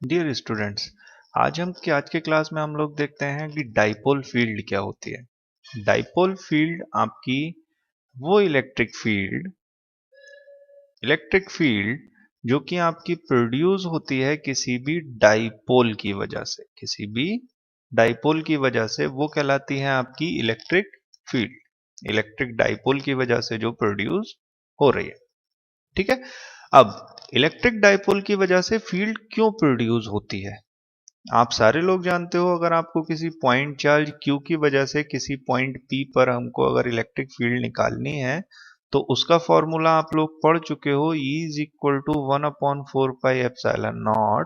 Dear students, आज के class में हम लोग देखते हैं कि डाइपोल फील्ड क्या होती है। डाइपोल फील्ड आपकी वो इलेक्ट्रिक फील्ड जो कि आपकी प्रोड्यूस होती है किसी भी डाइपोल की वजह से, वो कहलाती है आपकी इलेक्ट्रिक फील्ड। इलेक्ट्रिक डाइपोल की वजह से जो प्रोड्यूस हो रही है, ठीक है। अब इलेक्ट्रिक डाइपोल की वजह से फील्ड क्यों प्रोड्यूस होती है, आप सारे लोग जानते हो। अगर आपको किसी पॉइंट चार्ज Q की वजह से किसी पॉइंट P पर हमको अगर इलेक्ट्रिक फील्ड निकालनी है तो उसका फॉर्मूला आप लोग पढ़ चुके हो। E is equal to 1/4πε0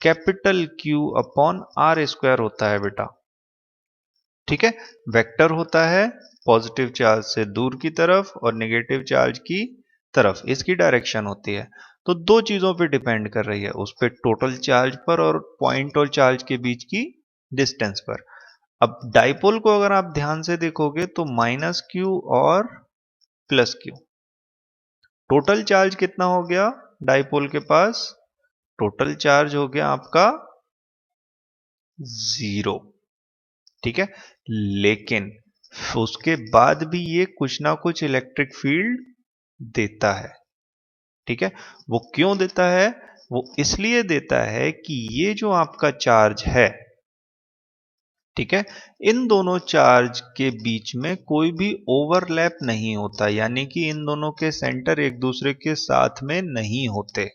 capital Q upon R square होता है बेटा, ठीक है। वेक्टर होता है पॉजिटिव चार्ज से दूर की तरफ और नेगेटिव चार्ज की तरफ, इसकी डायरेक्शन होती है। तो दो चीजों पे डिपेंड कर रही है, उस पे टोटल चार्ज पर और पॉइंट और चार्ज के बीच की डिस्टेंस पर। अब डाइपोल को अगर आप ध्यान से देखोगे तो -Q और +Q, टोटल चार्ज कितना हो गया डाइपोल के पास? टोटल चार्ज हो गया आपका 0, ठीक है। लेकिन उसके बाद भी ये कुछ ना कुछ इलेक्ट्रिक फील्ड देता है, ठीक है। वो क्यों देता है? वो इसलिए देता है कि ये जो आपका चार्ज है, ठीक है, इन दोनों चार्ज के बीच में कोई भी ओवरलैप नहीं होता, यानी कि इन दोनों के सेंटर एक दूसरे के साथ में नहीं होते।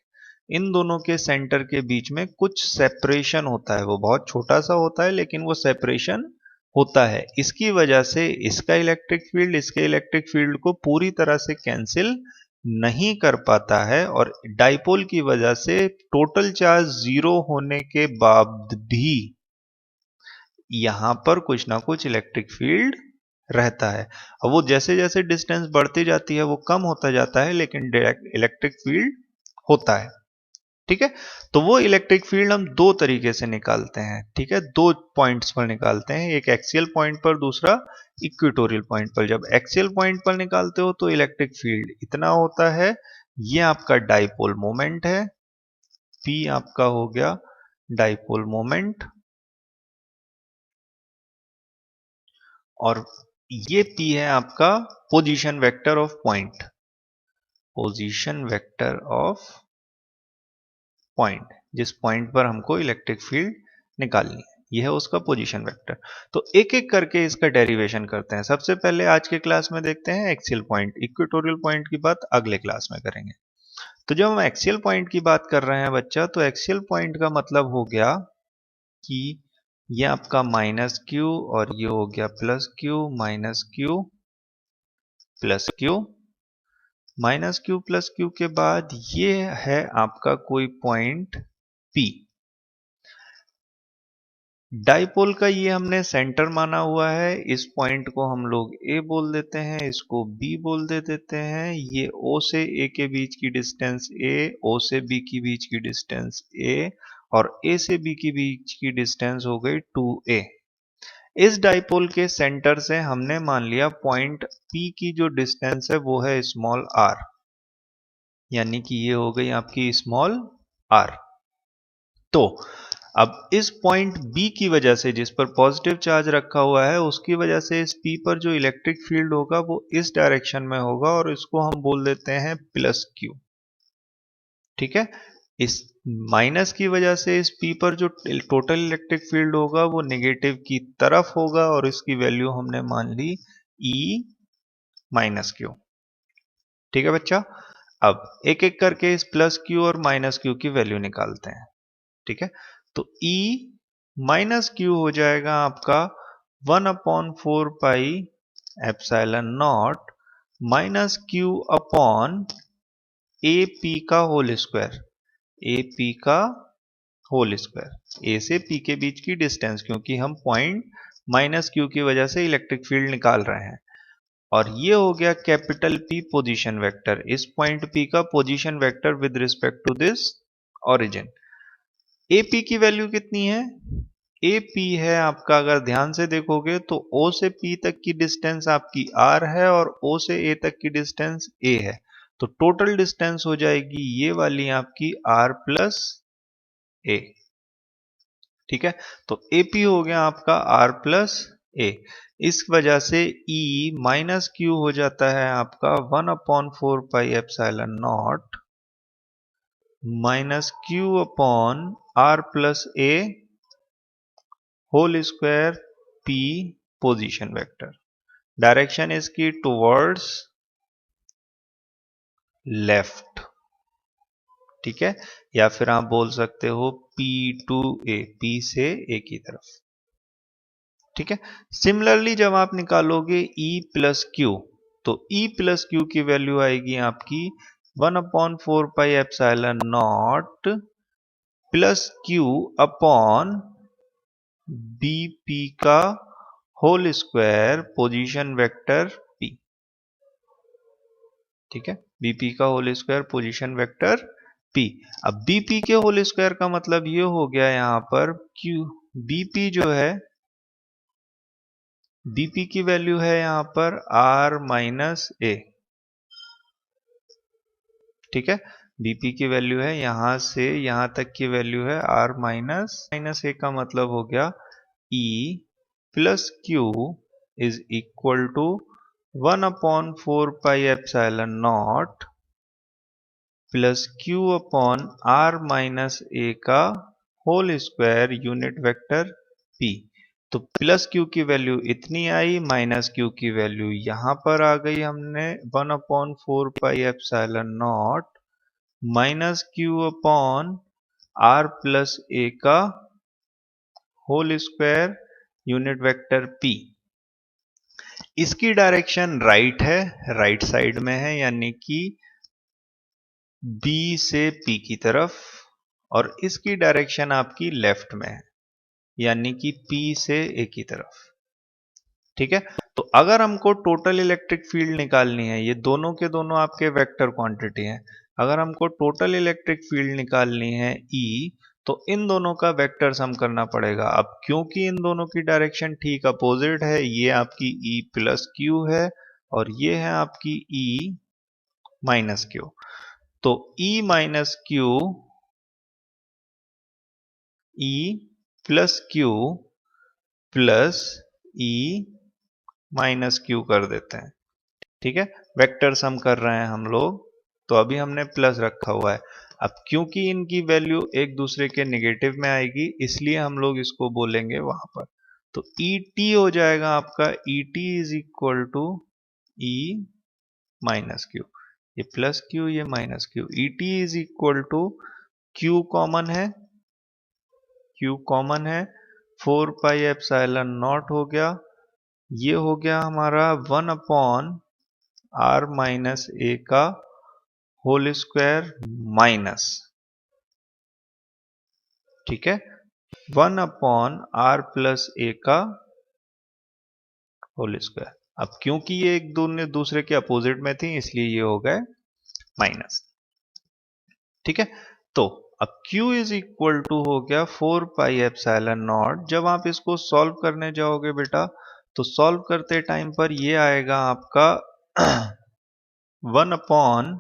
इन दोनों के सेंटर के बीच में कुछ सेपरेशन होता है, वो बहुत छोटा सा होता है लेकिन वो सेपरेशन होता है। इसकी वजह से इसका इलेक्ट्रिक फील्ड इसके इलेक्ट्रिक फील्ड को पूरी तरह से कैंसिल नहीं कर पाता है, और डाइपोल की वजह से टोटल चार्ज 0 होने के बाद भी यहां पर कुछ ना कुछ इलेक्ट्रिक फील्ड रहता है। अब वो जैसे जैसे डिस्टेंस बढ़ती जाती है वो कम होता जाता है, लेकिन इलेक्ट्रिक फील्ड होता है, ठीक है। तो वो इलेक्ट्रिक फील्ड हम दो तरीके से निकालते हैं, ठीक है, दो पॉइंट्स पर निकालते हैं, एक एक्सियल पॉइंट पर, दूसरा इक्वेटोरियल पॉइंट पर। जब एक्सियल पॉइंट पर निकालते हो तो इलेक्ट्रिक फील्ड इतना होता है, ये आपका डाइपोल मोमेंट है, P आपका हो गया डाइपोल मोमेंट, और ये P है आपका position vector of point, position vector of point, जिस पॉइंट पर हमको इलेक्ट्रिक फील्ड निकालनी है, यह है उसका पोजीशन वेक्टर। तो एक एक करके इसका डेरिवेशन करते हैं। सबसे पहले आज के क्लास में देखते हैं एक्सियल पॉइंट, इक्वेटोरियल पॉइंट की बात अगले क्लास में करेंगे। तो जब हम एक्सियल पॉइंट की बात कर रहे हैं बच्चा, तो एक्सियल पॉइंट का मतलब हो गया कि ये आपका -Q और ये हो गया +Q, -Q +Q, -Q के बाद ये है आपका कोई पॉइंट P। डाइपोल का ये हमने सेंटर माना हुआ है, इस पॉइंट को हम लोग A बोल देते हैं, इसको B बोल देते हैं। ये O से A के बीच की डिस्टेंस A, O से B की बीच की डिस्टेंस A, और A से B की बीच की डिस्टेंस हो गई 2A। इस डाइपोल के सेंटर से हमने मान लिया पॉइंट P की जो डिस्टेंस है वो है स्मॉल r, यानी कि ये हो गई आपकी स्मॉल r। तो अब इस पॉइंट B की वजह से, जिस पर पॉजिटिव चार्ज रखा हुआ है, उसकी वजह से इस P पर जो इलेक्ट्रिक फील्ड होगा वो इस डायरेक्शन में होगा, और इसको हम बोल देते हैं +Q, ठीक है। इस माइनस की वजह से इस P पर जो टोटल इलेक्ट्रिक फील्ड होगा वो नेगेटिव की तरफ होगा, और इसकी वैल्यू हमने मान ली E-Q, ठीक है बच्चा। अब एक एक करके इस +Q और -Q की वैल्यू निकालते हैं, ठीक है। तो E-Q हो जाएगा आपका 1/4πε0 -Q अपॉन AP का होल स्क्वायर, AP का होल स्क्वायर, A से P के बीच की डिस्टेंस, क्योंकि हम पॉइंट -Q की वजह से इलेक्ट्रिक फील्ड निकाल रहे हैं। और ये हो गया कैपिटल P पोजीशन वेक्टर, इस पॉइंट P का position vector with respect to this origin. AP की वैल्यू कितनी है? AP है आपका, अगर ध्यान से देखोगे तो O से P तक की डिस्टेंस आपकी R है, और O से A तक की डिस्टेंस A है। तो टोटल डिस्टेंस हो जाएगी ये वाली आपकी R + A, ठीक है, तो AP हो गया आपका R प्लस ए। इस वजह से E माइनस क्यू हो जाता है आपका 1/4 pi epsilon not minus Q upon R plus a whole square P position vector. Direction इसकी टुवर्ड्स लेफ्ट, ठीक है, या फिर आप बोल सकते हो P टू A, P से A की तरफ, ठीक है। सिमिलरली जब आप निकालोगे E प्लस क्यू, तो E प्लस क्यू की वैल्यू आएगी आपकी 1/4 pi epsilon not plus Q upon BP का whole square position vector P, ठीक है, BP का whole square position vector P। अब BP के होल स्क्वायर का मतलब ये हो गया यहां पर Q, BP जो है, BP की वैल्यू है यहां पर R माइनस ए, ठीक है, BP की वैल्यू है यहां से यहां तक की वैल्यू है R माइनस ए का मतलब हो गया E plus Q is equal to 1/4 pi epsilon not plus Q upon R minus A का whole square unit vector P। तो प्लस क्यू की वैल्यू इतनी आई, माइनस क्यू की वैल्यू यहां पर आ गई, हमने 1/4 pi epsilon not minus Q upon R plus A का whole square unit vector P। इसकी डायरेक्शन राइट है, राइट साइड में है, यानी कि B से P की तरफ, और इसकी डायरेक्शन आपकी लेफ्ट में है, यानी कि P से A की तरफ, ठीक है। तो अगर हमको टोटल इलेक्ट्रिक फील्ड निकालनी है, ये दोनों के दोनों आपके वेक्टर क्वांटिटी हैं, अगर हमको टोटल इलेक्ट्रिक फील्ड निकालनी है E, तो इन दोनों का वेक्टर सम करना पड़ेगा। अब क्योंकि इन दोनों की डायरेक्शन ठीक अपोजिट है, ये आपकी E प्लस क्यू है और ये है आपकी E माइनस क्यू, तो E minus Q, E plus Q plus E minus Q कर देते हैं, ठीक है, वेक्टर सम कर रहे हैं हम लोग, तो अभी हमने प्लस रखा हुआ है। अब क्योंकि इनकी वैल्यू एक दूसरे के नेगेटिव में आएगी, इसलिए हम लोग इसको बोलेंगे वहां पर, तो ई टी हो जाएगा आपका, E T is equal to E minus Q, ये प्लस क्यू ये minus Q, E T is equal to Q common है, क्यू कॉमन है, 4 पाई एप्सिलॉन नॉट हो गया, ये हो गया हमारा 1/R माइनस ए का होल स्क्वायर माइनस, ठीक है, 1/R प्लस ए का होल स्क्वायर। अब क्योंकि ये एक दोनों दूसरे के अपोजिट में थी, इसलिए ये हो गए माइनस, ठीक है। तो अब Q इज इक्वल टू हो गया 4 पाई एप्सिलॉन नॉट। जब आप इसको सॉल्व करने जाओगे बेटा, तो सॉल्व करते टाइम पर ये आएगा आपका 1 अपॉन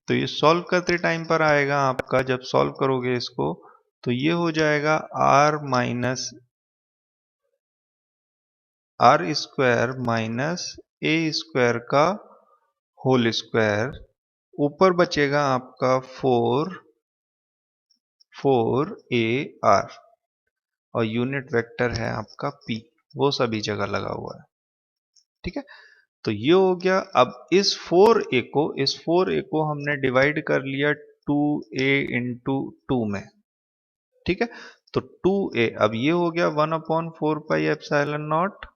तो ये सॉल्व करते टाइम पर आएगा आपका, जब सॉल्व करोगे इसको, तो ये हो जाएगा R square minus A square का होल स्क्वायर, ऊपर बचेगा आपका 4 और यूनिट वेक्टर है आपका P, वो सभी जगह लगा हुआ है, ठीक है। तो ये हो गया। अब इस 4a को हमने डिवाइड कर लिया 2a इंटू 2 में, ठीक है, तो 2a, अब ये हो गया 1/4 पाई एप्सिलॉन नॉट,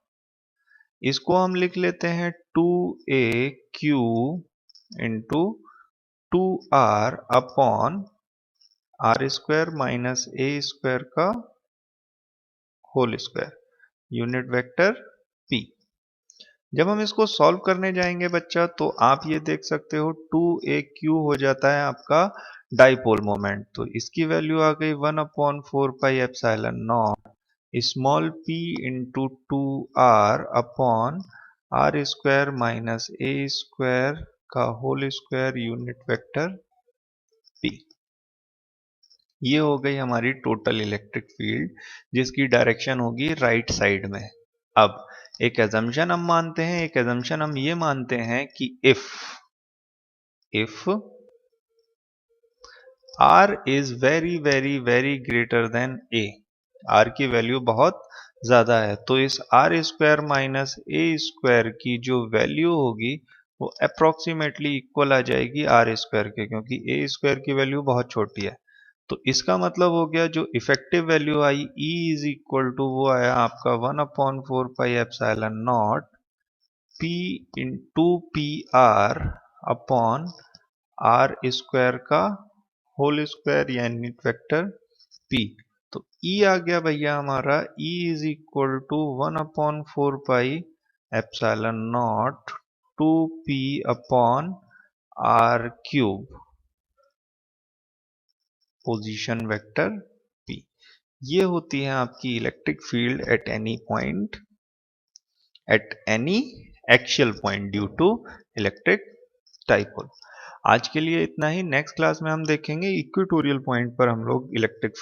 इसको हम लिख लेते हैं 2a Q into 2R upon R square minus A square का whole square unit vector P। जब हम इसको सॉल्व करने जाएंगे बच्चा, तो आप ये देख सकते हो 2a क्यू हो जाता है आपका डाइपोल मोमेंट, तो इसकी वैल्यू आ गई 1/4 pi epsilon not small p into 2R upon R square minus A square का whole square unit vector P। ये हो गई हमारी टोटल इलेक्ट्रिक फील्ड, जिसकी डायरेक्शन होगी राइट साइड में। अब एक एजम्पशन हम मानते हैं, एक एजम्पशन हम ये मानते हैं कि if R is very very very greater than A, R की वैल्यू बहुत ज्यादा है, तो इस R square minus A square की जो वैल्यू होगी वो अप्रोक्सीमेटली इक्वल आ जाएगी आर स्क्वायर के, क्योंकि ए स्क्वायर की वैल्यू बहुत छोटी है। तो इसका मतलब हो गया जो इफेक्टिव वैल्यू आई E इज इक्वल टू वो आया आपका 1/4 pi epsilon naught P into P R upon R square का होल स्क्वायर यानी वेक्टर P। तो E आ गया भैया हमारा E is equal to 1/4 pi epsilon naught 2P upon R cube position vector P। ये होती है आपकी electric field at any point, at any axial point due to electric dipole. आज के लिए इतना ही। नेक्स्ट क्लास में हम देखेंगे इक्वेटोरियल पॉइंट पर हम लोग इलेक्ट्रिक